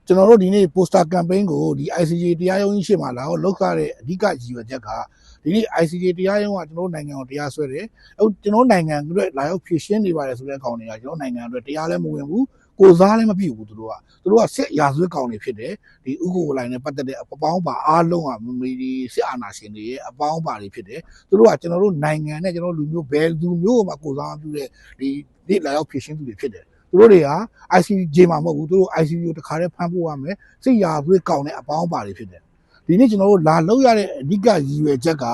ကျွန်တော်တို့ဒီနေ့ poster campaign ကိုဒီ ICJ တရားရုံးကြီးရှေ့မှာလာတော့လောက်ရတဲ့အဓိကရည်ရွယ်ချက်ကဒီနေ့ ICJ တရားရုံးကကျွန်တော်တို့နိုင်ငံကိုတရားစွဲတယ်အခုကျွန်တော်နိုင်ငံအတွက်လာရောက်ဖြည့်ရှင်းနေပါတယ်ဆိုတဲ့ကောင်တွေကကျွန်တော်နိုင်ငံအတွက်တရားလည်းမဝင်ဘူးကိုစားလည်းမပြည့်ဘူးသူတို့ကစစ်ရာဇဝတ်ကောင်တွေဖြစ်တယ်ဒီဥက္ကိုလိုင်းနဲ့ပတ်သက်တဲ့အပေါင်းပါအားလုံးကဒီစစ်အာဏာရှင်တွေရဲ့အပေါင်းပါတွေဖြစ်တယ်သူတို့ကကျွန်တော်တို့နိုင်ငံနဲ့ကျွန်တော်လူမျိုးဘယ်လူမျိုးမှကိုစားမပြုတဲ့ဒီလာရောက်ဖြည့်ရှင်းသူတွေဖြစ်တယ်သူတို့တွေက ICJ မှာမဟုတ်ဘူးသူတို့ ICJ ကိုတခါတည်းဖမ်းဖို့ရမယ်စစ်ရာဇဝတ်ကောင်တဲ့အပေါင်းပါတွေဖြစ်တယ်ဒီနေ့ကျွန်တော်တို့လာလောက်ရတဲ့အဓိကရည်ရွယ်ချက်က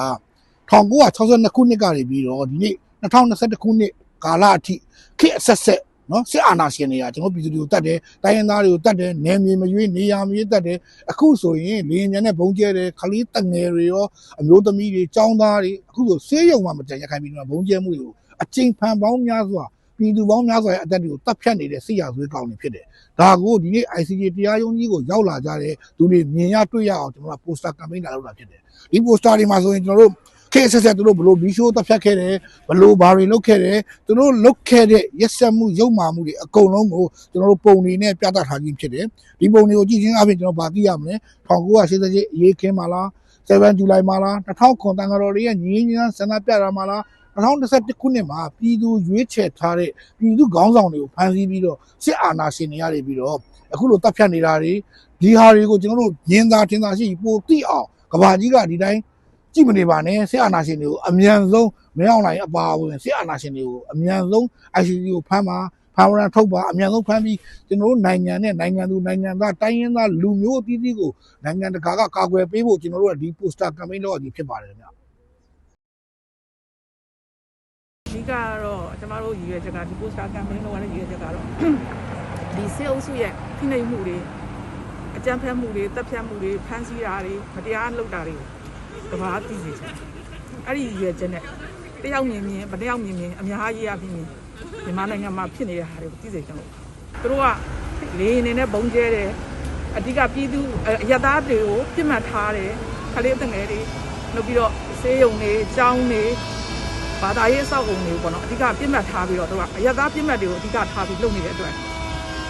1962ခုနှစ်ကနေပြီးတော့ဒီနေ့2021ခုနှစ်ကာလအထိခေတ်အဆက်ဆက်နော်စစ်အာဏာရှင်တွေကကျွန်တော်ပြည်သူတွေကိုတတ်တယ်တိုင်းရင်းသားတွေကိုတတ်တယ်နယ်မြေမရွေးနေရာမရွေးတတ်တယ်အခုဆိုရင်လေញ្ញံနဲ့ဘုံကျဲတယ်ခလေးတငယ်တွေရောအမျိုးသမီးတွေចောင်းသားတွေအခုဆိုဆေးရုံမှာမတန်ရခိုင်ပြည်နယ်မှာဘုံကျဲမှုတွေကိုအကျဉ်းဖန်ပေါင်းများစွာပြည်သူပေါင်းများစွာရဲ့အသက်တွေကိုတပ်ဖြတ်နေတဲ့စစ်ရာဇဝတ်ကောင်တွေဖြစ်တယ်ဒါကိုဒီနေ့ ICJ တရားရုံးကြီးကိုရောက်လာကြတဲ့သူတွေမြင်ရတွေ့ရအောင်ကျွန်တော်က poster campaign လာလုပ်တာဖြစ်တယ်ဒီ poster တွေမှာဆိုရင်ကျွန်တော်တို့ခေတ်ဆက်ဆက်သူတို့ဘလို့မီးရှိုးတပ်ဖြတ်ခဲ့တယ်ဘလို့ဘာတွေလုပ်ခဲ့တယ်သူတို့လုပ်ခဲ့တဲ့ရက်စက်မှုရုပ်မာမှုတွေအကုန်လုံးကိုကျွန်တော်တို့ပုံတွေနဲ့ပြသထားခြင်းဖြစ်တယ်ဒီပုံတွေကိုကြည့်ချင်းအပြင်ကျွန်တော်ဗာသိရမလဲ1988အရေးခင်းမှာလား7 ဇူလိုင်မှာလား2009တန်ဃာတော်တွေရဲ့ညီညီဆန္ဒပြတာမှာလား2021ခုနှစ်မှာပြည်သူရွေးချယ်ထားတဲ့ပြည်သူခေါင်းဆောင်တွေကိုဖမ်းဆီးပြီးတော့စစ်အာဏာရှင်တွေရနေပြီးတော့အခုလိုတပ်ဖြတ်နေတာတွေဒီဟာတွေကိုကျွန်တော်တို့ရင်းသားထင်သာရှိပိုသိအောင်ကဘာကြီးကဒီတိုင်းကြည့်မနေပါနဲ့စစ်အာဏာရှင်တွေကိုအမြန်ဆုံးမရောက်နိုင်အပါအဝင်စစ်အာဏာရှင်တွေကိုအမြန်ဆုံး ICC ကိုဖမ်းပါဖမ်းဝရမ်းထုတ်ပါအမြန်ဆုံးဖမ်းပြီးကျွန်တော်တို့နိုင်ငံနဲ့နိုင်ငံသူနိုင်ငံသားတိုင်းရင်းသားလူမျိုးအသီးသီးကိုနိုင်ငံတကာကကာကွယ်ပေးဖို့ကျွန်တော်တို့ကဒီ poster campaign လုပ်ရခြင်းဖြစ်ပါတယ်ခင်ဗျအဓိကတော့ကျမတို့ရည်ရွယ်ချက်ကဒီ poster campaign လုပ်ရတဲ့ရည်ရွယ်ချက်ကတော့ဒီစစ်အုပ်စုရဲ့ဖိနှိပ်မှုတွေအကြမ်းဖက်မှုတွေတပ်ဖြတ်မှုတွေဖမ်းဆီးတာတွေမတရားလုပ်တာတွေကိုကဘာသိစေချင်အဲ့ဒီရည်ရွယ်ချက်နဲ့တယောက်မြင်မြင်ဗတယောက်မြင်မြင်အများကြီးအဖြစ်မြန်မာနိုင်ငံမှာဖြစ်နေတဲ့ဟာတွေကိုသိစေချင်လို့သူတို့ကလေအနေနဲ့ဘုံကျဲတယ်အဓိကပြည်သူအရသားတွေကိုပြစ်မှတ်ထားတယ်ခလေးတငယ်တွေလုပ်ပြီးတော့ဆေးရုံတွေကျောင်းတွေဘာသာရေးအဆောက်အုံတွေပေါ့နော်အဓိကပြစ်မှတ်ထားပြီးတော့သူကအရသားပြစ်မှတ်တွေကိုအဓိကထားပြီးလုပ်နေတဲ့အတွက်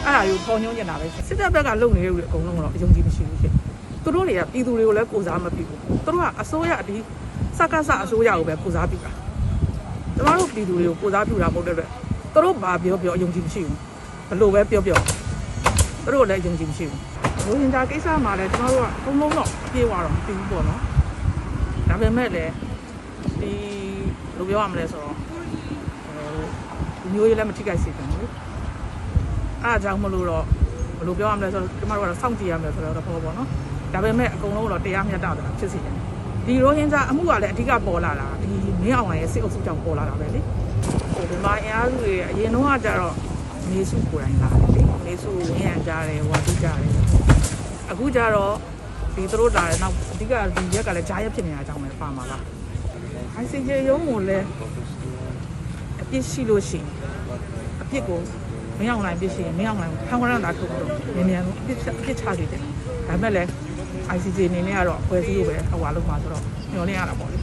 အဲ့ဒါတွေကိုပေါ်ညွှန်းနေတာပဲစစ်တပ်ဘက်ကလုပ်နေတဲ့လူတွေအကုန်လုံးကတော့အယုံကြည်မရှိဘူးဖြစ်သူတို့တွေကပြည်သူတွေကိုလည်းကိုစားမပြုဘူးသူတို့ကအစိုးရအဒီစကားစအစိုးရကိုပဲကိုစားပြုတာကျမတို့ပြည်သူတွေကိုကိုစားပြုတာမဟုတ်တဲ့အတွက်သူတို့ဘာပြောပြောအယုံကြည်မရှိဘူးဘလို့ပဲပြောပြောသူတို့လည်းအယုံကြည်မရှိဘူးလူဟင်ဂျာကိစ္စမှာလည်းကျမတို့ကအကုန်လုံးတော့အပြေးသွားတော့မပြီးဘူးပေါ့နော်ဒါပေမဲ့လည်းဒီလိုပြောရမလဲဆိုတော့ဒီမျိုးရေးလည်းမထိခိုက်စေချင်ဘူးအားအကြောင်းမလို့တော့ဘယ်လိုပြောရမလဲဆိုတော့ကျမတို့ကတော့စောင့်ကြည့်ရမယ်ဆိုတော့ပေါ့နော်ဒါပေမဲ့အကုန်လုံးတော့တရားမျှတတာဖြစ်စေတယ်ဒီရိုဟင်ဂျာအမှုကလည်းအဓိကပေါ်လာတာဒီမင်းအောင်လှိုင်ရဲ့စစ်အုပ်စုကြောင့်ပေါ်လာတာပဲလေဟိုဒီမှာအင်အားစုတွေအရင်တော့ကကြတော့နေစုကိုယ်တိုင်လာတယ်လေနေစုဝင်းရံကြတယ်ဝါတူးကြတယ်အခုကြတော့ဒီသူတို့လာတယ်နောက်အဓိကဒီရက်ကလည်းဂျားရက်ဖြစ်နေတာကြောင့်ပဲပါမှာလားICJ ရုံးကိုလည်းအပြစ်ရှိလို့ရှိရင်အပြစ်ကိုမင်းအောင်လှိုင်ပြစ်ရှိရင်မင်းအောင်လှိုင်ဖမ်းဝရမ်းတာထုတ်ပြီးတော့နည်းနည်းအပြစ်ချစေတယ်ဒါပေမဲ့လည်းICJ အနေနဲ့ကတော့ဖွဲ့စည်းလို့ပဲဟိုဟာလုံးမှာဆိုတော့ညှော်လင့်ရတာပေါ့လေ